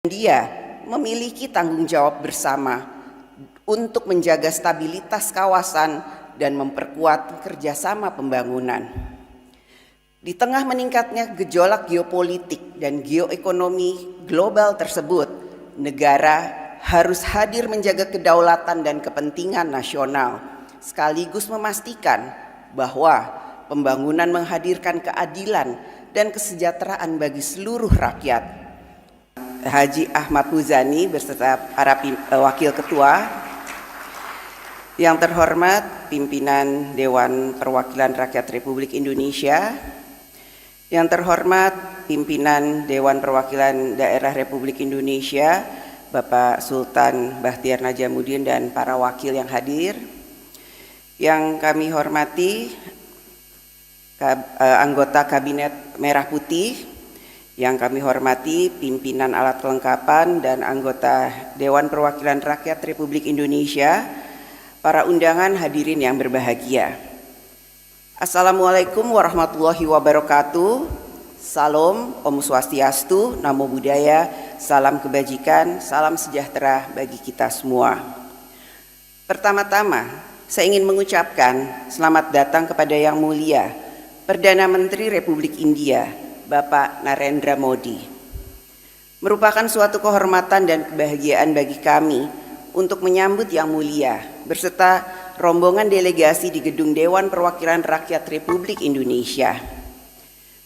India memiliki tanggung jawab bersama untuk menjaga stabilitas kawasan dan memperkuat kerjasama pembangunan. Di tengah meningkatnya gejolak geopolitik dan geoekonomi global tersebut, negara harus hadir menjaga kedaulatan dan kepentingan nasional, sekaligus memastikan bahwa pembangunan menghadirkan keadilan dan kesejahteraan bagi seluruh rakyat. Haji Ahmad Muzani beserta para wakil ketua, yang terhormat pimpinan Dewan Perwakilan Rakyat Republik Indonesia, yang terhormat pimpinan Dewan Perwakilan Daerah Republik Indonesia, Bapak Sultan Bahtiar Najamuddin dan para wakil yang hadir, yang kami hormati anggota Kabinet Merah Putih, yang kami hormati pimpinan alat kelengkapan dan anggota Dewan Perwakilan Rakyat Republik Indonesia, para undangan hadirin yang berbahagia. Assalamualaikum warahmatullahi wabarakatuh. Salam, Om Swastiastu, Namo Buddhaya, salam kebajikan, salam sejahtera bagi kita semua. Pertama-tama, saya ingin mengucapkan selamat datang kepada Yang Mulia Perdana Menteri Republik India, Bapak Narendra Modi. Merupakan suatu kehormatan dan kebahagiaan bagi kami untuk menyambut Yang Mulia berserta rombongan delegasi di Gedung Dewan Perwakilan Rakyat Republik Indonesia.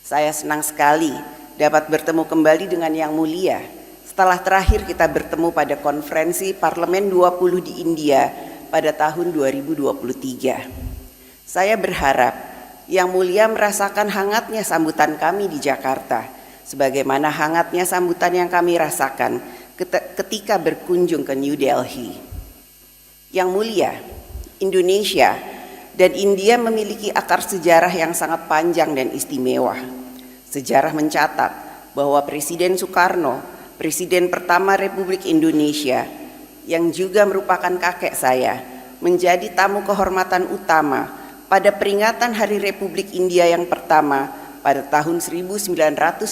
Saya senang sekali dapat bertemu kembali dengan Yang Mulia setelah terakhir kita bertemu pada konferensi Parlemen 20 di India pada tahun 2023. Saya berharap Yang Mulia merasakan hangatnya sambutan kami di Jakarta, sebagaimana hangatnya sambutan yang kami rasakan ketika berkunjung ke New Delhi. Yang Mulia, Indonesia dan India memiliki akar sejarah yang sangat panjang dan istimewa. Sejarah mencatat bahwa Presiden Soekarno, Presiden pertama Republik Indonesia, yang juga merupakan kakek saya, menjadi tamu kehormatan utama pada peringatan Hari Republik India yang pertama pada tahun 1950.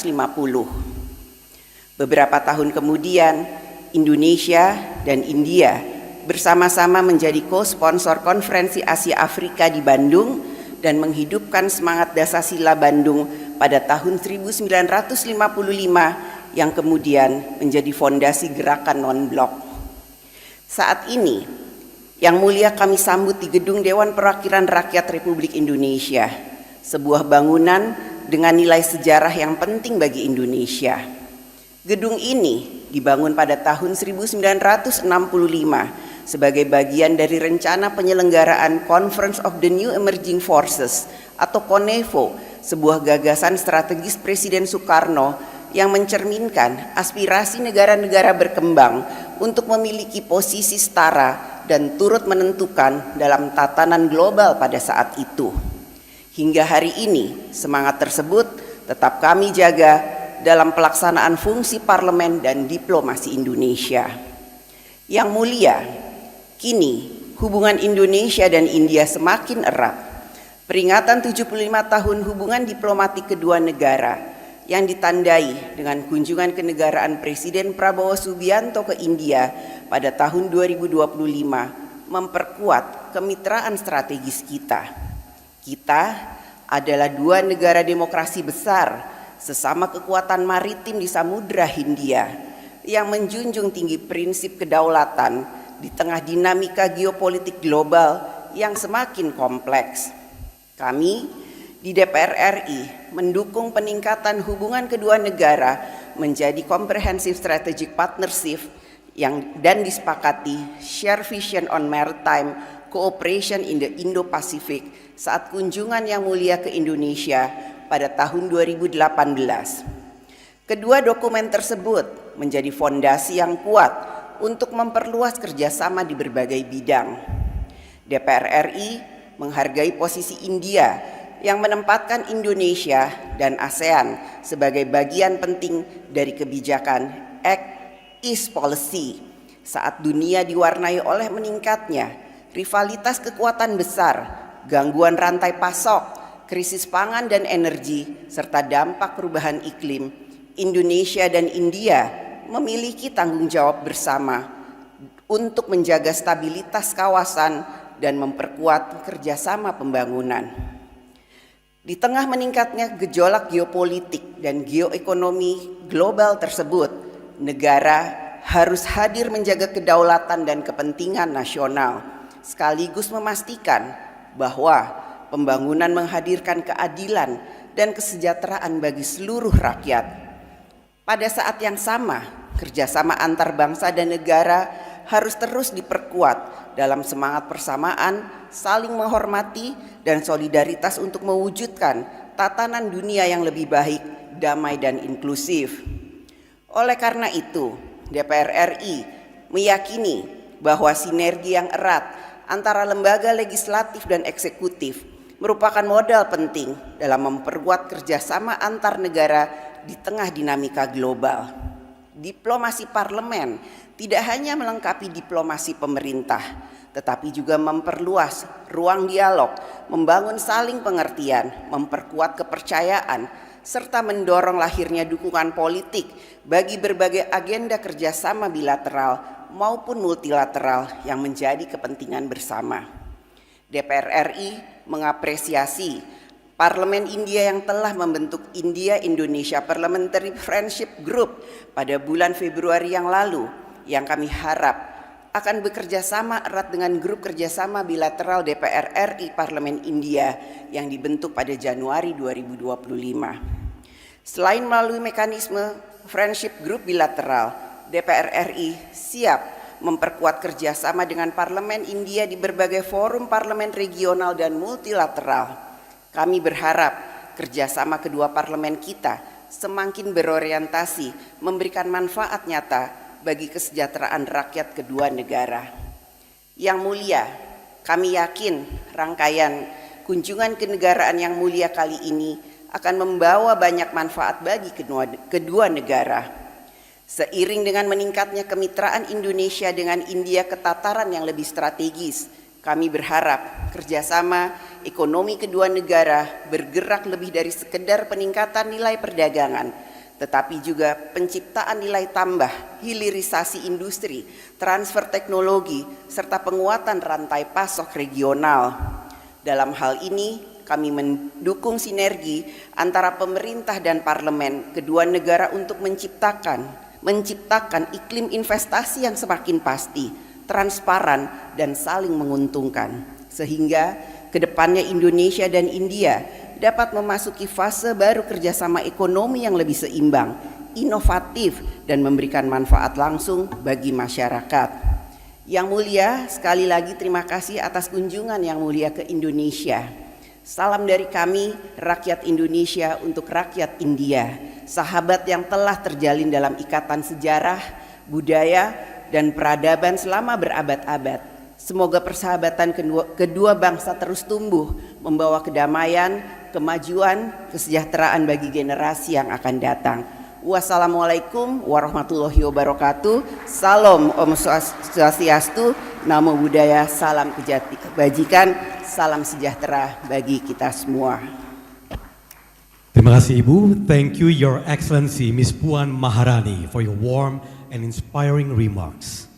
Beberapa tahun kemudian, Indonesia dan India bersama-sama menjadi co-sponsor Konferensi Asia Afrika di Bandung dan menghidupkan semangat Dasasila Bandung pada tahun 1955 yang kemudian menjadi fondasi gerakan non-blok. Saat ini, Yang Mulia kami sambut di Gedung Dewan Perwakilan Rakyat Republik Indonesia, sebuah bangunan dengan nilai sejarah yang penting bagi Indonesia. Gedung ini dibangun pada tahun 1965 sebagai bagian dari rencana penyelenggaraan Conference of the New Emerging Forces atau CONEFO, sebuah gagasan strategis Presiden Soekarno yang mencerminkan aspirasi negara-negara berkembang untuk memiliki posisi setara dan turut menentukan dalam tatanan global pada saat itu. Hingga hari ini, semangat tersebut tetap kami jaga dalam pelaksanaan fungsi parlemen dan diplomasi Indonesia. Yang Mulia, kini hubungan Indonesia dan India semakin erat. Peringatan 75 tahun hubungan diplomatik kedua negara yang ditandai dengan kunjungan kenegaraan Presiden Prabowo Subianto ke India pada tahun 2025 memperkuat kemitraan strategis kita. Kita adalah dua negara demokrasi besar sesama kekuatan maritim di Samudra Hindia yang menjunjung tinggi prinsip kedaulatan di tengah dinamika geopolitik global yang semakin kompleks. Kami di DPR RI mendukung peningkatan hubungan kedua negara menjadi Comprehensive Strategic Partnership dan disepakati Share Vision on Maritime Cooperation in the Indo-Pacific saat kunjungan Yang Mulia ke Indonesia pada tahun 2018. Kedua dokumen tersebut menjadi fondasi yang kuat untuk memperluas kerjasama di berbagai bidang. DPR RI menghargai posisi India yang menempatkan Indonesia dan ASEAN sebagai bagian penting dari kebijakan Act East Policy saat dunia diwarnai oleh meningkatnya rivalitas kekuatan besar, gangguan rantai pasok, krisis pangan dan energi, serta dampak perubahan iklim. Indonesia dan India memiliki tanggung jawab bersama untuk menjaga stabilitas kawasan dan memperkuat kerjasama pembangunan. Di tengah meningkatnya gejolak geopolitik dan geoekonomi global tersebut, negara harus hadir menjaga kedaulatan dan kepentingan nasional, sekaligus memastikan bahwa pembangunan menghadirkan keadilan dan kesejahteraan bagi seluruh rakyat. Pada saat yang sama, kerjasama antar bangsa dan negara harus terus diperkuat dalam semangat persamaan, saling menghormati, dan solidaritas untuk mewujudkan tatanan dunia yang lebih baik, damai, dan inklusif. Oleh karena itu, DPR RI meyakini bahwa sinergi yang erat antara lembaga legislatif dan eksekutif merupakan modal penting dalam memperkuat kerjasama antar negara di tengah dinamika global. Diplomasi parlemen tidak hanya melengkapi diplomasi pemerintah, tetapi juga memperluas ruang dialog, membangun saling pengertian, memperkuat kepercayaan, serta mendorong lahirnya dukungan politik bagi berbagai agenda kerjasama bilateral maupun multilateral yang menjadi kepentingan bersama. DPR RI mengapresiasi Parlemen India yang telah membentuk India-Indonesia Parliamentary Friendship Group pada bulan Februari yang lalu, yang kami harap akan bekerja sama erat dengan grup kerjasama bilateral DPR RI Parlemen India yang dibentuk pada Januari 2025. Selain melalui mekanisme friendship group bilateral, DPR RI siap memperkuat kerjasama dengan Parlemen India di berbagai forum parlemen regional dan multilateral. Kami berharap kerjasama kedua parlemen kita semakin berorientasi memberikan manfaat nyata bagi kesejahteraan rakyat kedua negara. Yang mulia, kami yakin rangkaian kunjungan kenegaraan yang mulia kali ini akan membawa banyak manfaat bagi kedua negara. Seiring dengan meningkatnya kemitraan Indonesia dengan India ke tataran yang lebih strategis, kami berharap kerjasama ekonomi kedua negara bergerak lebih dari sekedar peningkatan nilai perdagangan, tetapi juga penciptaan nilai tambah, hilirisasi industri, transfer teknologi, serta penguatan rantai pasok regional. Dalam hal ini, kami mendukung sinergi antara pemerintah dan parlemen kedua negara untuk menciptakan iklim investasi yang semakin pasti, transparan, dan saling menguntungkan, sehingga kedepannya Indonesia dan India dapat memasuki fase baru kerjasama ekonomi yang lebih seimbang, inovatif, dan memberikan manfaat langsung bagi masyarakat. Yang mulia, sekali lagi terima kasih atas kunjungan yang mulia ke Indonesia. Salam dari kami, rakyat Indonesia untuk rakyat India, sahabat yang telah terjalin dalam ikatan sejarah, budaya, dan peradaban selama berabad-abad. Semoga persahabatan kedua bangsa terus tumbuh, membawa kedamaian, kemajuan, kesejahteraan bagi generasi yang akan datang. Wassalamualaikum warahmatullahi wabarakatuh. Salam Om Swastiastu, Namo Buddhaya, salam kebajikan, salam sejahtera bagi kita semua. Terima kasih Ibu. Thank you Your Excellency Ms. Puan Maharani for your warm and inspiring remarks.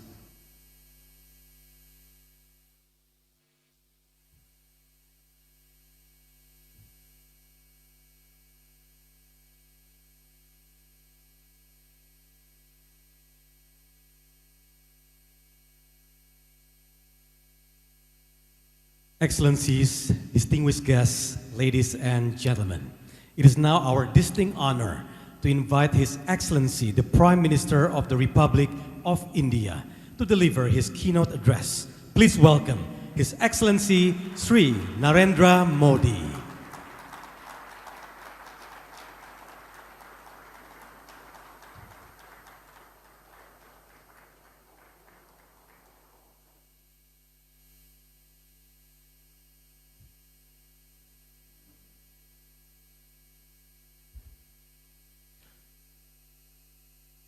Excellencies, distinguished guests, ladies and gentlemen, it is now our distinct honor to invite His Excellency, the Prime Minister of the Republic of India, to deliver his keynote address. Please welcome His Excellency Sri Narendra Modi.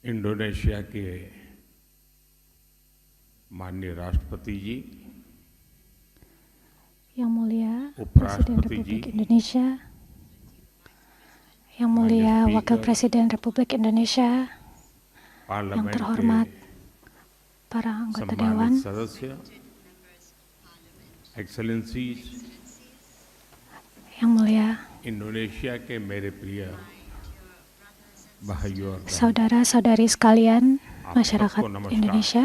Indonesia के माननीय राष्ट्रपति जी, Yang Mulia Presiden Republik Indonesia, Yang Mulia Wakil Presiden Republik Indonesia, yang parliament terhormat, के para anggota Dewan, सम्मानित सदस्य, excellencies, yang mulia, Indonesia के मेरे प्रिय भाइयों और बहनों, saudara-saudari sekalian, आप masyarakat सबको नमस्कार। Indonesia,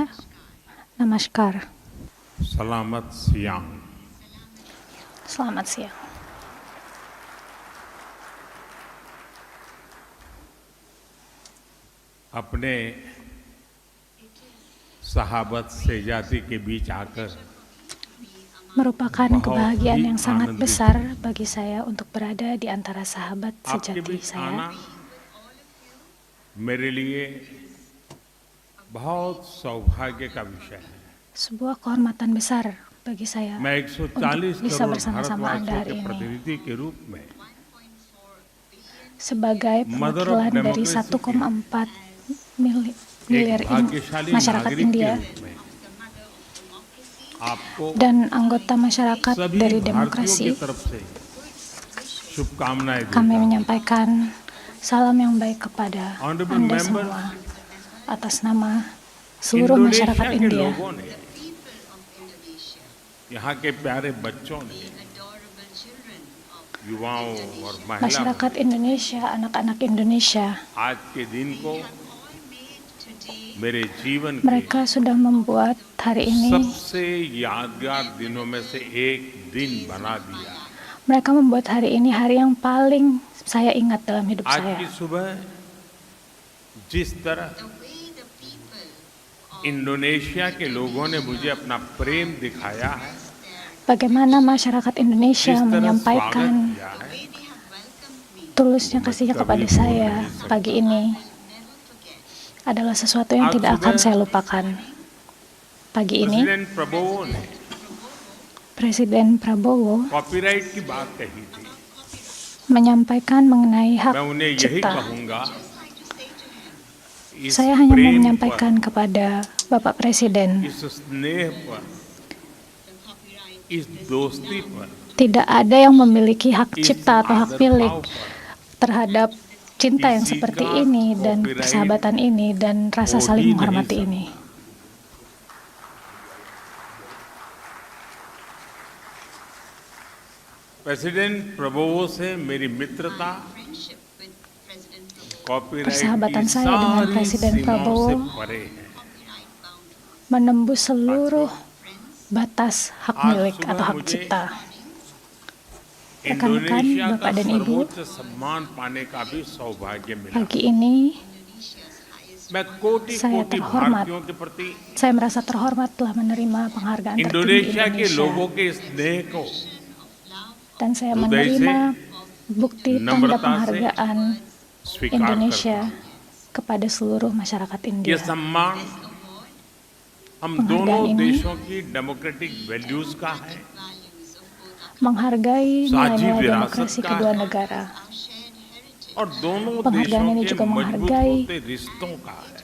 namaskar. सलामत सियांग। Selamat siang. अपने सहाबत सेजाती के बीच आकर Merupakan Bahwa kebahagiaan yang di sangat Anand besar bagi saya untuk berada di antara sahabat आपके sejati बीच आना saya. मेरे लिए बहुत सौभाग्य का विषय है। Sebuah kehormatan besar bagi saya मैं untuk 140 bisa करोड़ bersama-sama Anda भारतवासियों hari के ini. प्रतिनिधि के रूप में Sebagai Mother of perwakilan dari Democracy 1,4 miliar एक भाग्यशाली masyarakat नागरिक के India रूप में आपको dan anggota masyarakat सभी dari भारतीयों की demokrasi, तरफ से शुभकामनाएं kami देता हूं। menyampaikan salam yang baik kepada Honorable Anda members, semua atas nama seluruh masyarakat Indonesia के India. लोगों ने, यहाँ के प्यारे बच्चों ने, युवाओं और महिलाओं Masyarakat Indonesia, anak-anak Indonesia, आज के दिन को मेरे जीवन के mereka sudah membuat hari ini, सबसे यादगार दिनों में से एक दिन बना दिया। mereka membuat hari ini hari yang paling saya ingat dalam hidup आज की saya. सुबह जिस तरह इंडोनेशिया के लोगों ने मुझे अपना प्रेम दिखाया है, Bagaimana masyarakat Indonesia जिस तरह स्वागत menyampaikan किया है, tulusnya kasihnya kepada saya pagi ini adalah sesuatu yang tidak akan saya lupakan. Pagi ini, president Prabowo ने Presiden Prabowo कॉपीराइट की बात कही थी। menyampaikan mengenai hak मैं उन्हें यही cipta. कहूंगा, इस Saya hanya mau प्रेम menyampaikan kepada Bapak पर, Presiden, इस स्नेह पर, इस दोस्ती पर, tidak ada yang memiliki hak इस cipta atau hak आदर milik भाव पर terhadap cinta yang किसी seperti का ini dan copyright persahabatan ini dan rasa हो saling ही नहीं menghormati सकता। ini. प्रेसिडेंट प्रबोवो से मेरी मित्रता कॉपीराइट Persahabatan की saya dengan सारी Presiden सीमाओं से Prabowo परे है। menembus seluruh batas hak आज milik सुबह atau hak मुझे cipta. Rekan-rekan, इंडोनेशिया का Bapak dan Ibu, सर्वोच्च सम्मान पाने का भी सौभाग्य मिला। pagi ini मैं कोटि saya कोटि terhormat. भारतीयों के प्रति saya merasa terhormat telah menerima penghargaan tertinggi Indonesia के Indonesia लोगों के स्नेह को dan saya हृदय menerima से bukti tanda नम्रता से penghargaan स्वीकार करता Indonesia हूं। kepada seluruh masyarakat ये India. सम्मान हम पenghargaan दोनों ini देशों की डेमोक्रेटिक वैल्यूज का है, Menghargai साझी nilai-nilai विरासत demokrasi का kedua है negara. और दोनों पenghargaan देशों ini के juga मजबूत menghargai होते रिश्तों का है।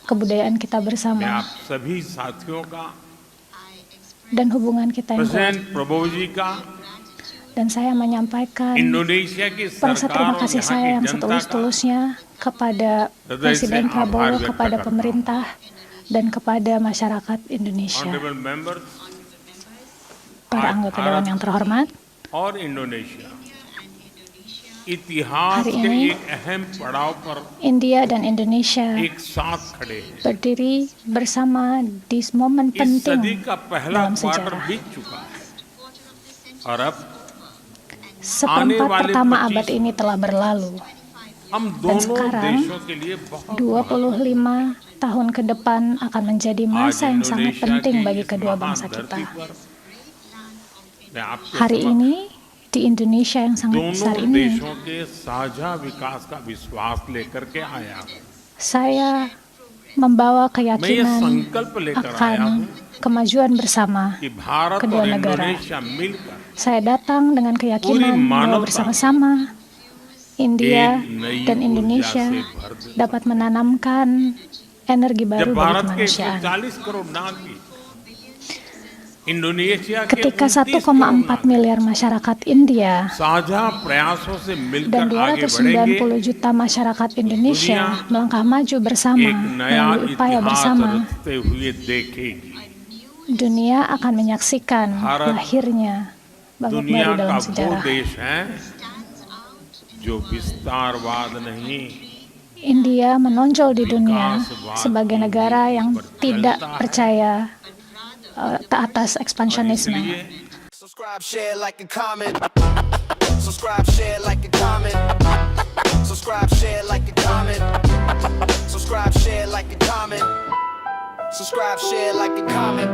Kebudayaan kita मैं bersama आप सभी साथियों का, dan hubungan kita yang kuat. President Prabhu ji का, Dan saya menyampaikan इंडोनेशिया की rasa सरकार terima और kasih यहाँ saya की yang जनता का setulus-tulusnya kepada हृदय से Presiden आभार Prabowo, व्यक्त kepada करता हूं। pemerintah, dan kepada masyarakat Indonesia. Honourable members, Para आज anggota भारत Dewan yang terhormat, और इंडोनेशिया इतिहास hari के ini एक अहम पड़ाव पर India dan Indonesia एक साथ खड़े हैं। berdiri bersama di momen इस सदी penting का पहला dalam क्वार्टर sejarah. बीत चुका है और अब Seperempat वाले pertama 25 abad ini telah berlalu. हम दोनों sekarang, देशों के लिए बहुत 25 tahun ke depan akan menjadi आज masa yang sangat Indonesia penting की bagi इस kedua महान bangsa धरती kita. पर मैं आपके Hari समक्ष ini di Indonesia yang sangat besar दोनों ini, देशों के साझा विकास का विश्वास लेकर के आया हूं। saya membawa मैं ये keyakinan संकल्प लेकर आया akan हूं kemajuan bersama कि भारत kedua और negara. इंडोनेशिया मिलकर Saya datang dengan keyakinan Puri bahwa manavta bersama-sama India एक नई dan ऊर्जा Indonesia से भर देता। dapat menanamkan energi जब baru bagi भारत के kemanusiaan. 140 करोड़ नागरिक इंडोनेशिया के Ketika 29 1,4 miliar masyarakat India साझा प्रयासों से मिलकर dan आगे बढ़ेंगे 290 juta masyarakat Indonesia melangkah maju bersama एक नया melalui upaya इतिहास bersama, रचते हुए देखेगी dunia akan menyaksikan Bharat lahirnya babak दुनिया baru का dalam वो sejarah. देश है जो विस्तारवाद नहीं India menonjol di dunia sebagai negara yang tidak percaya atas ekspansionisme. Subscribe, share, like, and comment. Subscribe, share, like, and comment. Subscribe, share, like, and comment. Subscribe, share, like, and comment. Subscribe, share, like, and comment.